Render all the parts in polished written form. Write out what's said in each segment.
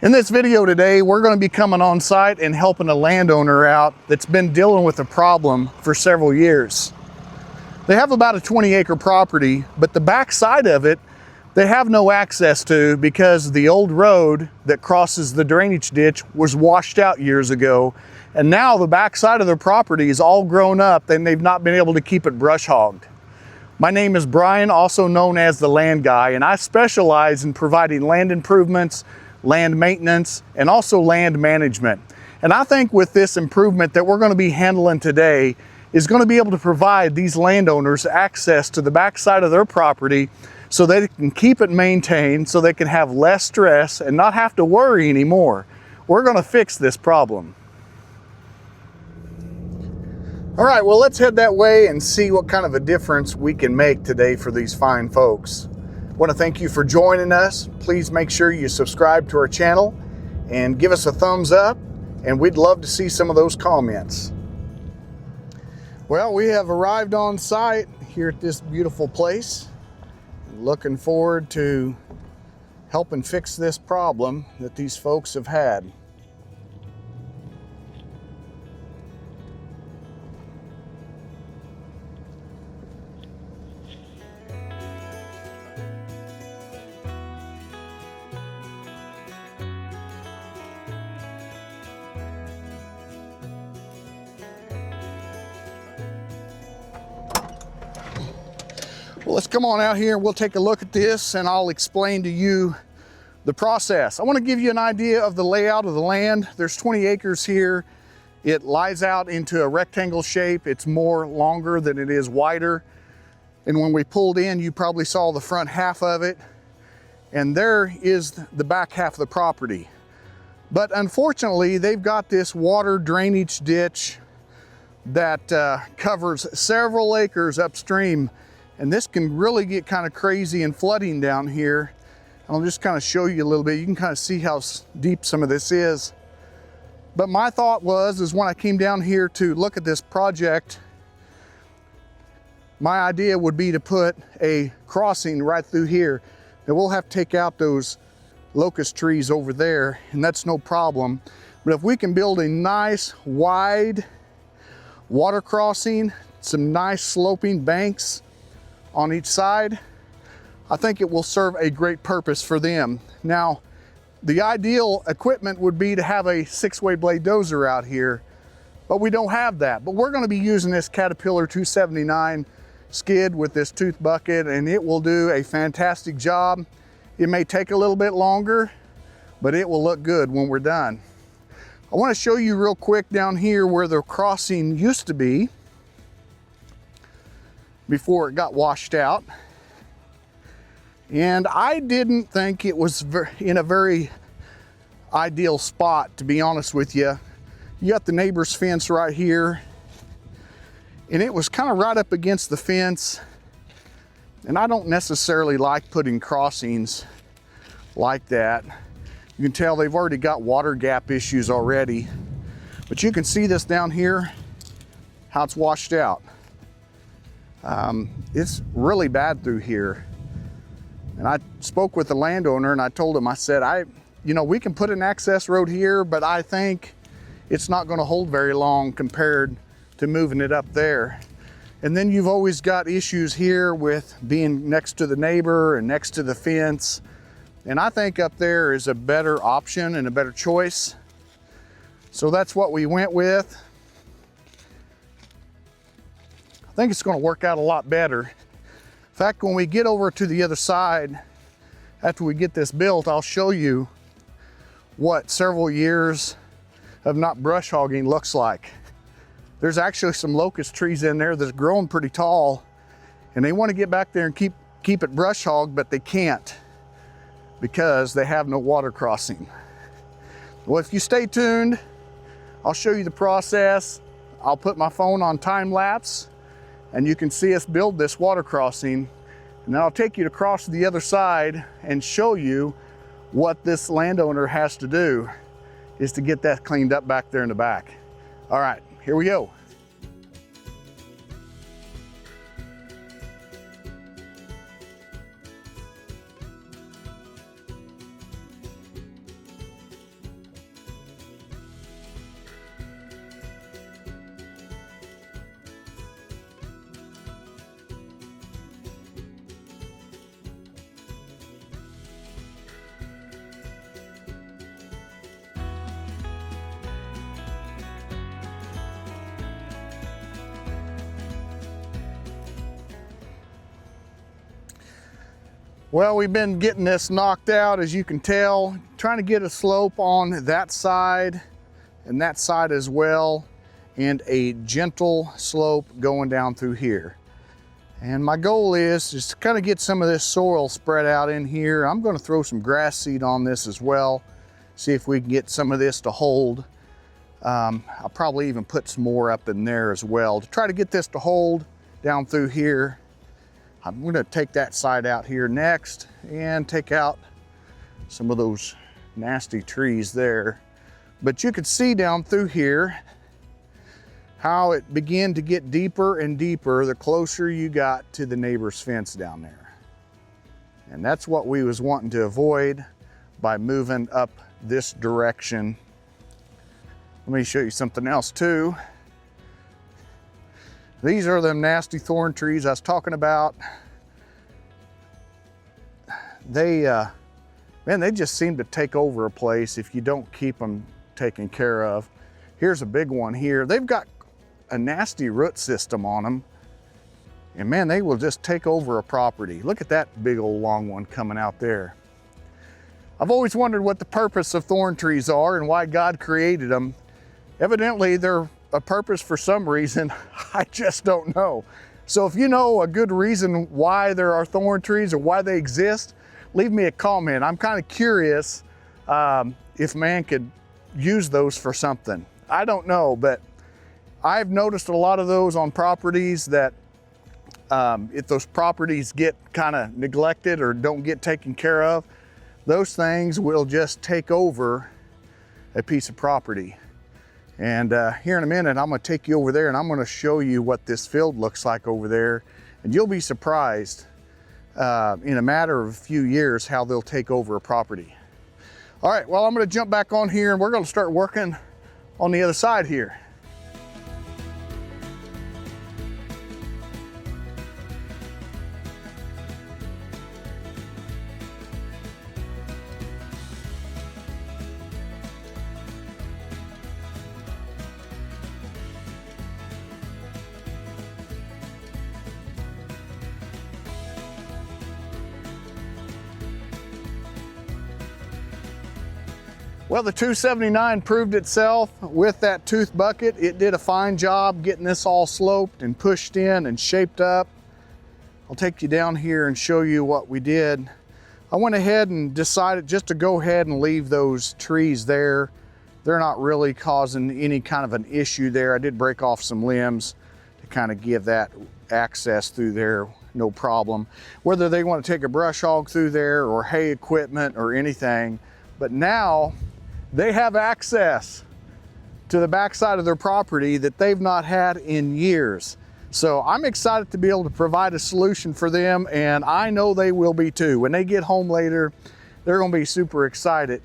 In this video today, we're going to be coming on site and helping a landowner out that's been dealing with a problem for several years. They have about a 20-acre property, but the back side of it, they have no access to because the old road that crosses the drainage ditch was washed out years ago. And now the back side of their property is all grown up and they've not been able to keep it brush hogged. My name is Brian, also known as the Land Guy, and I specialize in providing land improvements, land maintenance, and also land management. And I think with this improvement that we're going to be handling today is going to be able to provide these landowners access to the backside of their property so they can keep it maintained, so they can have less stress and not have to worry anymore. We're going to fix this problem. All right, well, let's head that way and see what kind of a difference we can make today for these fine folks. I want to thank you for joining us. Please make sure you subscribe to our channel and give us a thumbs up, and we'd love to see some of those comments. Well, we have arrived on site here at this beautiful place. Looking forward to helping fix this problem that these folks have had. Well, let's come on out here and we'll take a look at this and I'll explain to you the process. I want to give you an idea of the layout of the land. There's 20 acres here. It lies out into a rectangle shape. It's more longer than it is wider. And when we pulled in, you probably saw the front half of it. And there is the back half of the property. But unfortunately, they've got this water drainage ditch that covers several acres upstream. And this can really get kind of crazy and flooding down here. I'll just kind of show you a little bit. You can kind of see how deep some of this is. But my thought is when I came down here to look at this project, my idea would be to put a crossing right through here. Now we'll have to take out those locust trees over there, and that's no problem. But if we can build a nice wide water crossing, some nice sloping banks on each side, I think it will serve a great purpose for them. Now, the ideal equipment would be to have a 6-way blade dozer out here, but we don't have that. But we're going to be using this Caterpillar 279 skid with this tooth bucket, and it will do a fantastic job. It may take a little bit longer, but it will look good when we're done. I want to show you real quick down here where the crossing used to be before it got washed out. And I didn't think it was in a very ideal spot, to be honest with you. You got the neighbor's fence right here, and it was kind of right up against the fence. And I don't necessarily like putting crossings like that. You can tell they've already got water gap issues already. But you can see this down here, how it's washed out. It's really bad through here. And I spoke with the landowner and I told him, I said, we can put an access road here, but I think it's not going to hold very long compared to moving it up there. And then you've always got issues here with being next to the neighbor and next to the fence. And I think up there is a better option and a better choice. So that's what we went with. I think it's going to work out a lot better. In fact, when we get over to the other side, after we get this built, I'll show you what several years of not brush hogging looks like. There's actually some locust trees in there that's growing pretty tall, and they want to get back there and keep it brush hogged, but they can't because they have no water crossing. Well, if you stay tuned, I'll show you the process. I'll put my phone on time lapse, and you can see us build this water crossing. And then I'll take you across to the other side and show you what this landowner has to do is to get that cleaned up back there in the back. All right, here we go. Well, we've been getting this knocked out, as you can tell, trying to get a slope on that side and that side as well, and a gentle slope going down through here. And my goal is just to kind of get some of this soil spread out in here. I'm going to throw some grass seed on this as well, see if we can get some of this to hold. I'll probably even put some more up in there as well to try to get this to hold down through here. I'm going to take that side out here next and take out some of those nasty trees there. But you could see down through here how it began to get deeper and deeper the closer you got to the neighbor's fence down there. And that's what we was wanting to avoid by moving up this direction. Let me show you something else too. These are the nasty thorn trees I was talking about. Man, they just seem to take over a place if you don't keep them taken care of. Here's a big one here. They've got a nasty root system on them. And man, they will just take over a property. Look at that big old long one coming out there. I've always wondered what the purpose of thorn trees are and why God created them. Evidently, they're a purpose for some reason. I just don't know. So if you know a good reason why there are thorn trees or why they exist, leave me a comment. I'm kind of curious if man could use those for something. I don't know, but I've noticed a lot of those on properties that if those properties get kind of neglected or don't get taken care of, those things will just take over a piece of property. And here in a minute, I'm gonna take you over there and I'm gonna show you what this field looks like over there. And you'll be surprised in a matter of a few years how they'll take over a property. All right, well, I'm gonna jump back on here and we're gonna start working on the other side here. Well, the 279 proved itself with that tooth bucket. It did a fine job getting this all sloped and pushed in and shaped up. I'll take you down here and show you what we did. I went ahead and decided just to go ahead and leave those trees there. They're not really causing any kind of an issue there. I did break off some limbs to kind of give that access through there, no problem. Whether they want to take a brush hog through there or hay equipment or anything, but now they have access to the backside of their property that they've not had in years. So I'm excited to be able to provide a solution for them, and I know they will be too. When they get home later, they're gonna be super excited.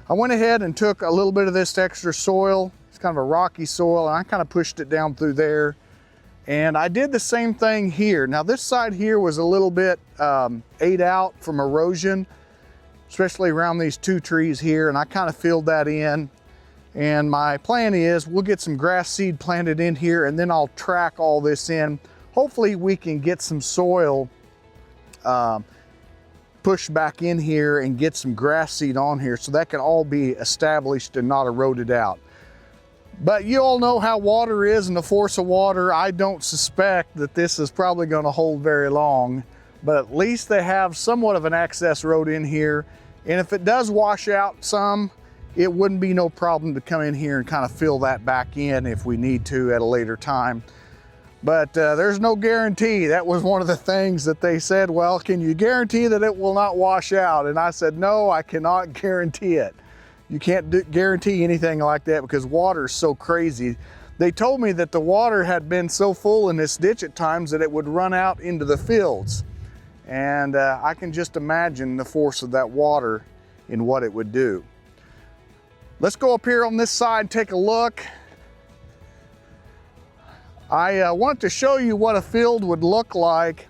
I went ahead and took a little bit of this extra soil. It's kind of a rocky soil, and I kind of pushed it down through there. And I did the same thing here. Now this side here was a little bit ate out from erosion, especially around these two trees here, and I kind of filled that in. And my plan is we'll get some grass seed planted in here and then I'll track all this in. Hopefully we can get some soil pushed back in here and get some grass seed on here so that can all be established and not eroded out. But you all know how water is and the force of water. I don't suspect that this is probably going to hold very long, but at least they have somewhat of an access road in here. And if it does wash out some, it wouldn't be no problem to come in here and kind of fill that back in if we need to at a later time. But there's no guarantee. That was one of the things that they said, well, can you guarantee that it will not wash out? And I said, no, I cannot guarantee it. You can't guarantee anything like that because water is so crazy. They told me that the water had been so full in this ditch at times that it would run out into the fields. And I can just imagine the force of that water and what it would do. Let's go up here on this side, take a look. I want to show you what a field would look like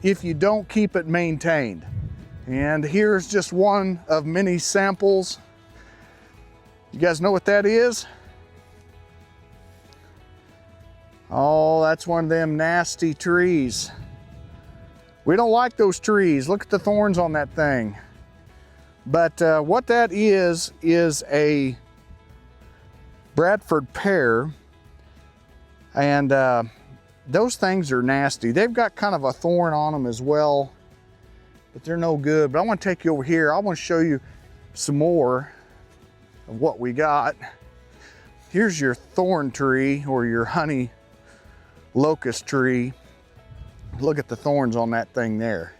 if you don't keep it maintained. And here's just one of many samples. You guys know what that is? Oh, that's one of them nasty trees. We don't like those trees. Look at the thorns on that thing. But what that is a Bradford pear, and those things are nasty. They've got kind of a thorn on them as well, but they're no good. But I want to take you over here. I want to show you some more of what we got. Here's your thorn tree, or your honey locust tree. Look at the thorns on that thing there.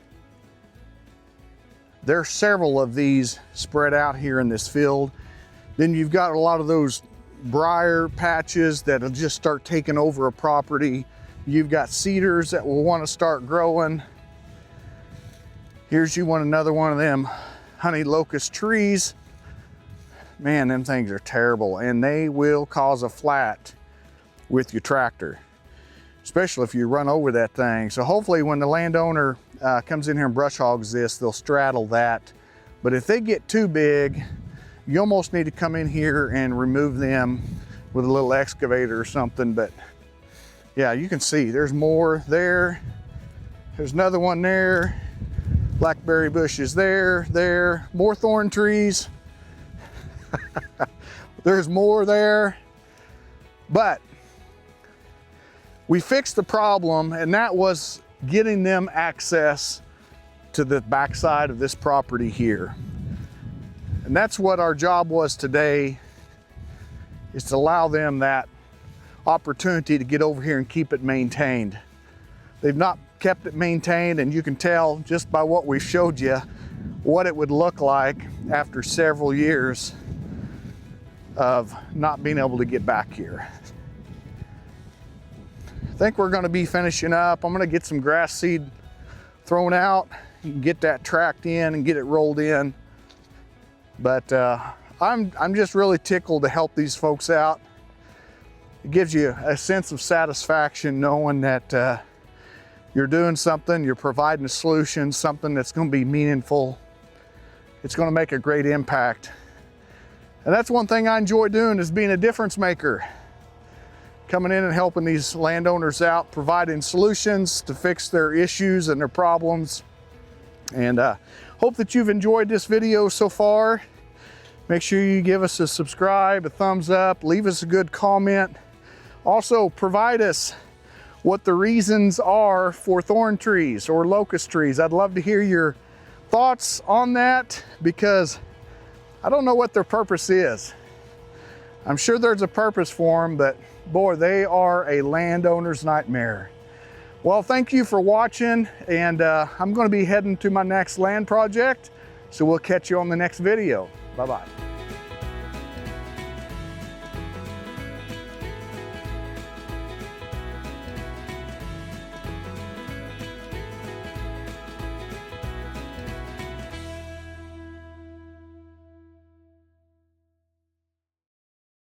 There's several of these spread out here in this field. Then you've got a lot of those briar patches that'll just start taking over a property. You've got cedars that will want to start growing. Here's another one of them honey locust trees. Man, them things are terrible, and they will cause a flat with your tractor, especially if you run over that thing. So hopefully when the landowner comes in here and brush hogs this, they'll straddle that. But if they get too big, you almost need to come in here and remove them with a little excavator or something. But yeah, you can see there's more there. There's another one there. Blackberry bushes there, more thorn trees. There's more there. But we fixed the problem, and that was getting them access to the backside of this property here. And that's what our job was today, is to allow them that opportunity to get over here and keep it maintained. They've not kept it maintained, and you can tell just by what we showed you what it would look like after several years of not being able to get back here. I think we're going to be finishing up. I'm going to get some grass seed thrown out and get that tracked in and get it rolled in. But I'm just really tickled to help these folks out. It gives you a sense of satisfaction knowing that you're doing something, you're providing a solution, something that's going to be meaningful. It's going to make a great impact. And that's one thing I enjoy doing, is being a difference maker. Coming in and helping these landowners out, providing solutions to fix their issues and their problems. And hope that you've enjoyed this video so far. Make sure you give us a subscribe, a thumbs up, leave us a good comment. Also, provide us what the reasons are for thorn trees or locust trees. I'd love to hear your thoughts on that, because I don't know what their purpose is. I'm sure there's a purpose for them, but boy, they are a landowner's nightmare. Well, thank you for watching, and I'm going to be heading to my next land project, so we'll catch you on the next video. Bye-bye.